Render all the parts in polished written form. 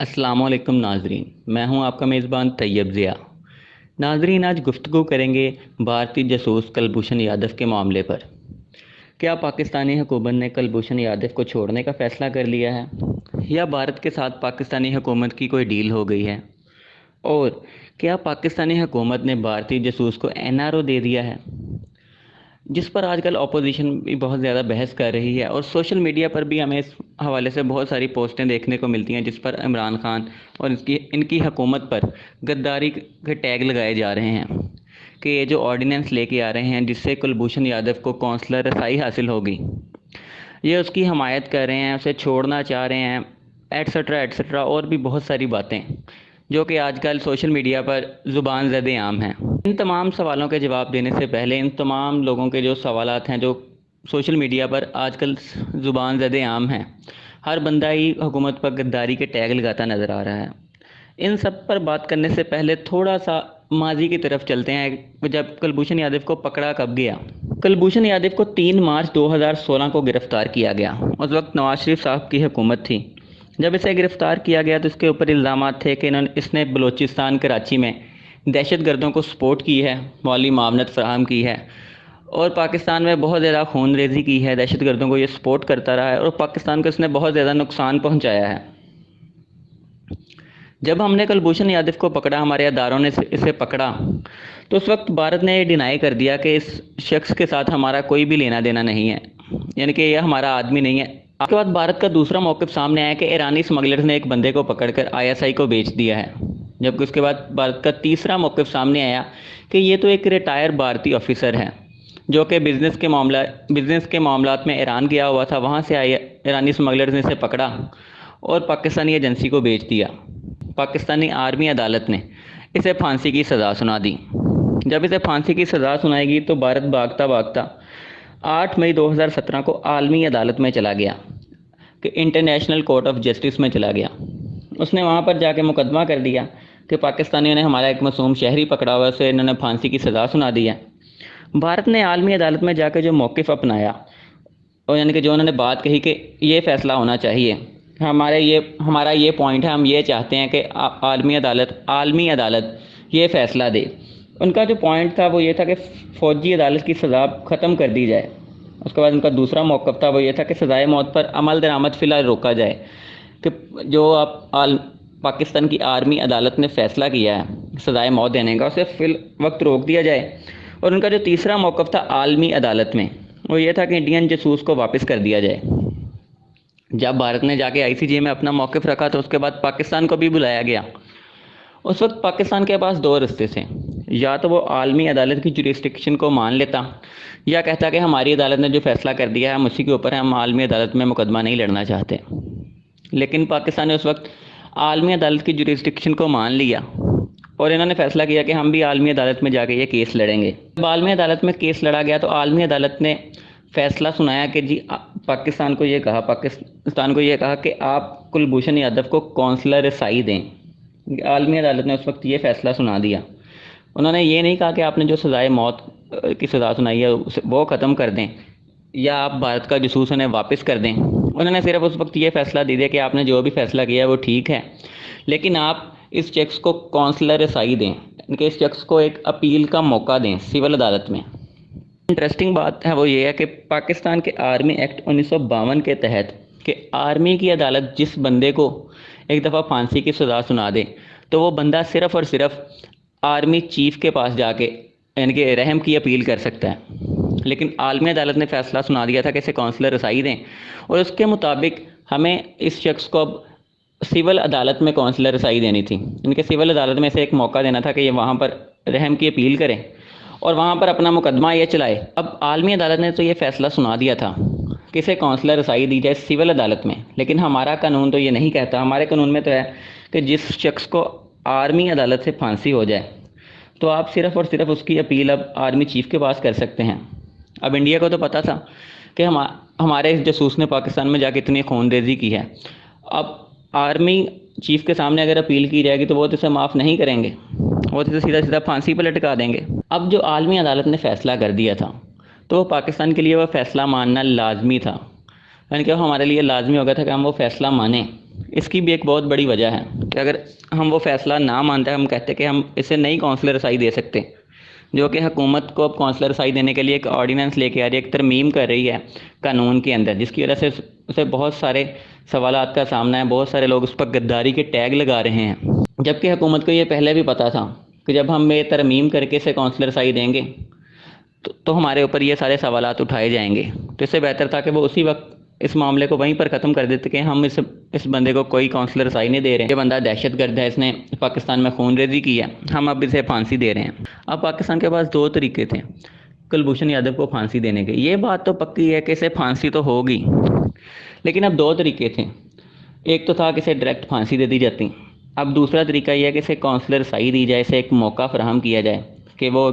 अस्सलाम वालेकुम नाजरीन, मैं हूं आपका मेज़बान तैयब ज़िया। नाजरीन, आज गुफ्तगू करेंगे भारतीय जासूस कुलभूषण यादव के मामले पर। क्या पाकिस्तानी हुकूमत ने कुलभूषण यादव को छोड़ने का फ़ैसला कर लिया है, या भारत के साथ पाकिस्तानी हुकूमत की कोई डील हो गई है? और क्या पाकिस्तानी हुकूमत ने भारतीय जासूस को एनआरओ दे दिया है, जिस पर आजकल अपोजिशन भी बहुत ज़्यादा बहस कर रही है। और सोशल मीडिया पर भी हमें इस हवाले से बहुत सारी पोस्टें देखने को मिलती हैं, जिस पर इमरान खान और इनकी हुकूमत पर गद्दारी के टैग लगाए जा रहे हैं कि ये जो ऑर्डिनेंस लेके आ रहे हैं जिससे कुलभूषण यादव को कौंसलर रसाई हासिल होगी, ये उसकी हमायत कर रहे हैं, उसे छोड़ना चाह रहे हैं, एट्सट्रा एट्सट्रा, और भी बहुत सारी बातें जो कि आजकल सोशल मीडिया पर ज़ुबान ज़द आम हैं। इन तमाम सवालों के जवाब देने से पहले इन तमाम लोगों के जो सवालात हैं जो सोशल मीडिया पर आजकल ज़ुबान ज़द आम हैं, हर बंदा ही हुकूमत पर गद्दारी के टैग लगाता नज़र आ रहा है। इन सब पर बात करने से पहले थोड़ा सा माजी की तरफ चलते हैं, जब कुलभूषण यादव को पकड़ा कब गया। कुलभूषण यादव को 3 मार्च 2016 को गिरफ़्तार किया गया। उस वक्त नवाज शरीफ साहब की हुकूमत थी। जब इसे गिरफ़्तार किया गया तो इसके ऊपर इल्ज़ामात थे कि इसने बलूचिस्तान कराची में दहशत गर्दों को सपोर्ट की है, माली मामनत फराहम की है, और पाकिस्तान में बहुत ज़्यादा खून रेज़ी की है, दहशत गर्दों को ये सपोर्ट करता रहा है, और पाकिस्तान को इसने बहुत ज़्यादा नुकसान पहुँचाया है। जब हमने कुलभूषण यादव को पकड़ा, हमारे अदारों ने इसे पकड़ा, तो उस वक्त भारत ने ये डिनाई कर दिया कि इस शख्स के साथ हमारा कोई भी लेना देना नहीं है, यानी कि यह हमारा आदमी नहीं है। उसके बाद भारत का दूसरा मौक़िफ़ सामने आया कि ईरानी स्मगलर्स ने एक बंदे को पकड़कर आईएसआई को बेच दिया है। जबकि उसके बाद भारत का तीसरा मौक़िफ़ सामने आया कि ये तो एक रिटायर भारतीय ऑफिसर है जो कि बिज़नेस के मामलात में ईरान गया हुआ था, वहाँ से आए ईरानी स्मगलर्स ने इसे पकड़ा और पाकिस्तानी एजेंसी को बेच दिया। पाकिस्तानी आर्मी अदालत ने इसे फांसी की सज़ा सुना दी। जब इसे फांसी की सज़ा सुनाएगी तो भारत भागता भागता 8 मई 2017 को आलमी अदालत में चला गया, कि इंटरनेशनल कोर्ट ऑफ जस्टिस में चला गया। उसने वहाँ पर जाके मुकदमा कर दिया कि पाकिस्तानियों ने हमारा एक मासूम शहरी पकड़ा हुआ, उसे इन्होंने फांसी की सज़ा सुना दी है। भारत ने आलमी अदालत में जाकर जो मौक़िफ़ अपनाया, और यानी कि जो उन्होंने बात कही कि ये फ़ैसला होना चाहिए, हमारा ये पॉइंट है, हम ये चाहते हैं कि आलमी अदालत ये फ़ैसला दे। उनका जो पॉइंट था वो ये था कि फ़ौजी अदालत की सज़ा ख़त्म कर दी जाए। उसके बाद उनका दूसरा मौक़िफ़ था वो ये था कि सज़ाए मौत पर अमल दरामद फ़िलहाल रोका जाए, कि जो पाकिस्तान की आर्मी अदालत ने फ़ैसला किया है सज़ाए मौत देने का, उसे फ़िल वक्त रोक दिया जाए। और उनका जो तीसरा मौक़िफ़ था आलमी अदालत में, वो ये था कि इंडियन जासूस को वापस कर दिया जाए। जब भारत ने जाके आईसीजे में अपना मौक़िफ़ रखा तो उसके बाद पाकिस्तान को भी बुलाया गया। उस वक्त पाकिस्तान के पास दो रास्ते थे, या तो वो आलमी अदालत की जुरिस्डिक्शन को मान लेता, या कहता कि हमारी अदालत ने जो फ़ैसला कर दिया है हम उसी के ऊपर है, हम आलमी अदालत में मुकदमा नहीं लड़ना चाहते। लेकिन पाकिस्तान ने उस वक्त आलमी अदालत की जुरिस्डिक्शन को मान लिया और इन्होंने फ़ैसला किया कि हम भी आलमी अदालत में जाके ये केस लड़ेंगे। जब आलमी अदालत में केस लड़ा गया तो आलमी अदालत ने फ़ैसला सुनाया कि जी पाकिस्तान को ये कहा कि आप कुलभूषण यादव को कौंसलर रसाई दें। आलमी अदालत ने उस वक्त ये फ़ैसला सुना दिया। उन्होंने ये नहीं कहा कि आपने जो सज़ाए मौत की सज़ा सुनाई है वो ख़त्म कर दें, या आप भारत का जासूस उन्हें वापस कर दें। उन्होंने सिर्फ उस वक्त ये फ़ैसला दे दिया कि आपने जो भी फ़ैसला किया है वो ठीक है, लेकिन आप इस शख्स को कौंसलर रसाई दें, इनके इस शख्स को एक अपील का मौका दें सिविल अदालत में। इंटरेस्टिंग बात है वो ये है कि पाकिस्तान के आर्मी एक्ट 1952 के तहत कि आर्मी की अदालत जिस बंदे को एक दफ़ा फांसी की सज़ा सुना दे तो वो बंदा सिर्फ़ और सिर्फ आर्मी चीफ़ के पास जाके यानी कि रहम की अपील कर सकता है। लेकिन आलमी अदालत ने फ़ैसला सुना दिया था कि इसे कौंसलर रसाई दें, और उसके मुताबिक हमें इस शख्स को अब सिविल अदालत में कौंसलर रसाई देनी थी। इनके सिविल अदालत में से एक मौका देना था कि ये वहाँ पर रहम की अपील करें और वहाँ पर अपना मुकदमा ये चलाए। अब आलमी अदालत ने तो ये फ़ैसला सुना दिया था कि इसे कौंसलर रसाई दी जाए सिविल अदालत में, लेकिन हमारा कानून तो ये नहीं कहता। हमारे कानून में तो है कि जिस शख्स को आर्मी अदालत से फांसी हो जाए तो आप सिर्फ़ और सिर्फ उसकी अपील अब आर्मी चीफ़ के पास कर सकते हैं। अब इंडिया को तो पता था कि हमारे इस जासूस ने पाकिस्तान में जाके इतनी खूनरेज़ी की है। अब आर्मी चीफ़ के सामने अगर अपील की जाएगी तो वो तो इसे माफ़ नहीं करेंगे, वो तो सीधा सीधा फांसी पर लटका देंगे। अब जो आलमी अदालत ने फ़ैसला कर दिया था तो पाकिस्तान के लिए वह फ़ैसला मानना लाजमी था, यानी कि हमारे लिए लाजमी हो गया था कि हम वो फ़ैसला मानें। اس کی بھی ایک بہت بڑی وجہ ہے کہ اگر ہم وہ فیصلہ نہ مانتے ہیں، ہم کہتے ہیں کہ ہم اسے نئی کونسلر رسائی دے سکتے، جو کہ حکومت کو اب کونسلر رسائی دینے کے لیے ایک آرڈیننس لے کے آ رہی ہے، ایک ترمیم کر رہی ہے قانون کے اندر، جس کی وجہ سے اسے بہت سارے سوالات کا سامنا ہے، بہت سارے لوگ اس پر غداری کے ٹیگ لگا رہے ہیں، جبکہ حکومت کو یہ پہلے بھی پتہ تھا کہ جب ہم یہ ترمیم کر کے اسے کونسلر رسائی دیں گے تو ہمارے اوپر یہ سارے سوالات اٹھائے جائیں گے، تو اس سے بہتر تھا کہ وہ اسی وقت اس معاملے کو وہیں پر ختم کر دیتے کہ ہم اس بندے کو کوئی کونسلر رسائی نہیں دے رہے ہیں، یہ بندہ دہشت گرد ہے، اس نے پاکستان میں خون ریزی کی ہے، ہم اب اسے پھانسی دے رہے ہیں۔ اب پاکستان کے پاس دو طریقے تھے کلبھوشن یادو کو پھانسی دینے کے، یہ بات تو پکی ہے کہ اسے پھانسی تو ہوگی، لیکن اب دو طریقے تھے، ایک تو تھا کہ اسے ڈائریکٹ پھانسی دے دی جاتی، اب دوسرا طریقہ یہ ہے کہ اسے کونسلر رسائی دی جائے، اسے ایک موقع فراہم کیا جائے کہ وہ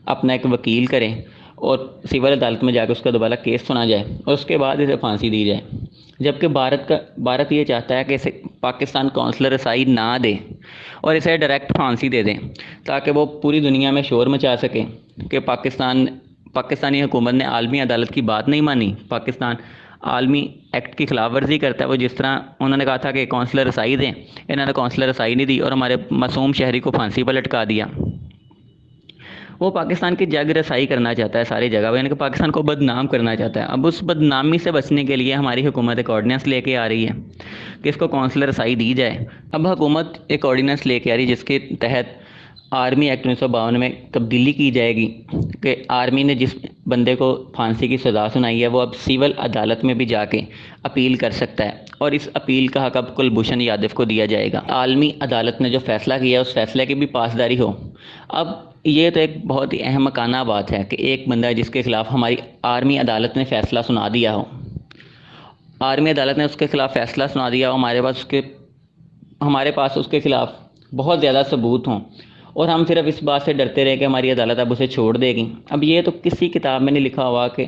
اپنا ایک وکیل کرے اور سول عدالت میں جا کے اس کا دوبارہ کیس سنا جائے اور اس کے بعد اسے پھانسی دی جائے، جبکہ بھارت یہ چاہتا ہے کہ اسے پاکستان کونسلر رسائی نہ دے اور اسے ڈائریکٹ پھانسی دے دیں، تاکہ وہ پوری دنیا میں شور مچا سکے کہ پاکستانی حکومت نے عالمی عدالت کی بات نہیں مانی، پاکستان عالمی ایکٹ کی خلاف ورزی کرتا ہے، وہ جس طرح انہوں نے کہا تھا کہ کونسلر رسائی دیں، انہوں نے کونسلر رسائی نہیں دی اور ہمارے معصوم شہری کو پھانسی پر لٹکا دیا۔ وہ پاکستان کی جگ رسائی کرنا چاہتا ہے ساری جگہ، یعنی کہ پاکستان کو بدنام کرنا چاہتا ہے۔ اب اس بدنامی سے بچنے کے لیے ہماری حکومت ایک آرڈیننس لے کے آ رہی ہے کہ اس کو کونسلر رسائی دی جائے۔ اب حکومت ایک آرڈیننس لے کے آ رہی ہے جس کے تحت آرمی ایکٹ 1952 میں تبدیلی کی جائے گی کہ آرمی نے جس بندے کو پھانسی کی سزا سنائی ہے وہ اب سول عدالت میں بھی جا کے اپیل کر سکتا ہے، اور اس اپیل کا حق اب کلبھوشن یادو کو دیا جائے گا۔ عالمی عدالت نے جو فیصلہ کیا ہے اس فیصلے کی بھی پاسداری ہو۔ اب یہ تو ایک بہت ہی اہمکانہ بات ہے کہ ایک بندہ جس کے خلاف ہماری آرمی عدالت نے فیصلہ سنا دیا ہو، آرمی عدالت نے اس کے خلاف فیصلہ سنا دیا ہو، ہمارے پاس اس کے خلاف بہت زیادہ ثبوت ہوں، اور ہم صرف اس بات سے ڈرتے رہے کہ ہماری عدالت اب اسے چھوڑ دے گی۔ اب یہ تو کسی کتاب میں نہیں لکھا ہوا کہ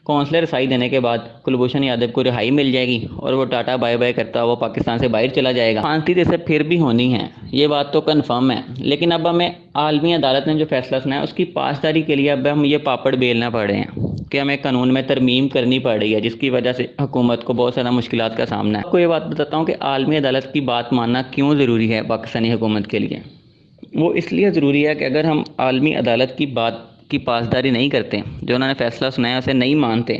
کونسلر رسائی دینے کے بعد کلبھوشن یادو کو رہائی مل جائے گی اور وہ ٹاٹا بائے بائے کرتا وہ پاکستان سے باہر چلا جائے گا۔ پھانسی جیسے پھر بھی ہونی ہے، یہ بات تو کنفرم ہے، لیکن اب ہمیں عالمی عدالت نے جو فیصلہ سنا ہے اس کی پاسداری کے لیے اب ہم یہ پاپڑ بیلنا پڑ رہے ہیں کہ ہمیں قانون میں ترمیم کرنی پڑ رہی ہے، جس کی وجہ سے حکومت کو بہت زیادہ مشکلات کا سامنا ہے۔ آپ کو یہ بات بتاتا ہوں کہ عالمی عدالت کی بات ماننا کیوں ضروری ہے پاکستانی حکومت کے لیے۔ وہ اس لیے ضروری ہے کہ اگر ہم عالمی عدالت کی بات کی پاسداری نہیں کرتے، جو انہوں نے فیصلہ سنایا اسے نہیں مانتے،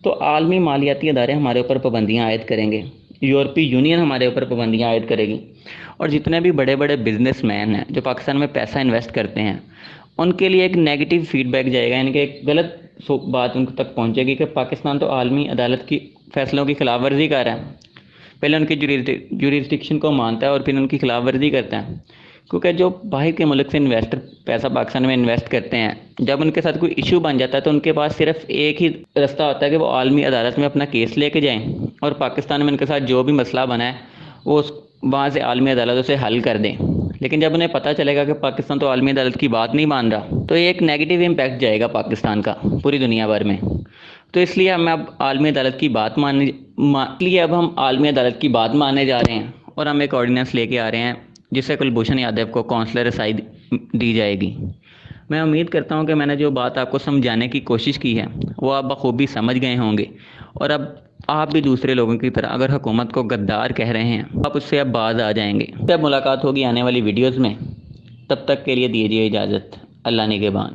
تو عالمی مالیاتی ادارے ہمارے اوپر پابندیاں عائد کریں گے، یورپی یونین ہمارے اوپر پابندیاں عائد کرے گی، اور جتنے بھی بڑے بڑے بزنس مین ہیں جو پاکستان میں پیسہ انویسٹ کرتے ہیں ان کے لیے ایک نیگیٹو فیڈ بیک جائے گا، یعنی کہ ایک غلط بات ان تک پہنچے گی کہ پاکستان تو عالمی عدالت کی فیصلوں کی خلاف ورزی کر رہا ہے، پہلے ان کی جوریسڈکشن کو مانتا ہے اور پھر ان کی خلاف ورزی کرتا ہے، کیونکہ جو باہر کے ملک سے انویسٹر پیسہ پاکستان میں انویسٹ کرتے ہیں، جب ان کے ساتھ کوئی ایشو بن جاتا ہے تو ان کے پاس صرف ایک ہی راستہ ہوتا ہے کہ وہ عالمی عدالت میں اپنا کیس لے کے جائیں اور پاکستان میں ان کے ساتھ جو بھی مسئلہ بنا ہے وہ وہاں سے عالمی عدالت سے حل کر دیں۔ لیکن جب انہیں پتہ چلے گا کہ پاکستان تو عالمی عدالت کی بات نہیں مان رہا تو یہ ایک نیگیٹو امپیکٹ جائے گا پاکستان کا پوری دنیا بھر میں، تو اس لیے ہم اب عالمی عدالت کی بات ماننے جا رہے ہیں اور ہم ایک آرڈیننس لے کے آ رہے ہیں جس سے کلبھوشن یادو کو کونسلر رسائی دی جائے گی۔ میں امید کرتا ہوں کہ میں نے جو بات آپ کو سمجھانے کی کوشش کی ہے وہ آپ بخوبی سمجھ گئے ہوں گے، اور اب آپ بھی دوسرے لوگوں کی طرح اگر حکومت کو غدار کہہ رہے ہیں آپ اس سے اب باز آ جائیں گے۔ جب ملاقات ہوگی آنے والی ویڈیوز میں، تب تک کے لیے دیجیے اجازت۔ اللہ نگہبان۔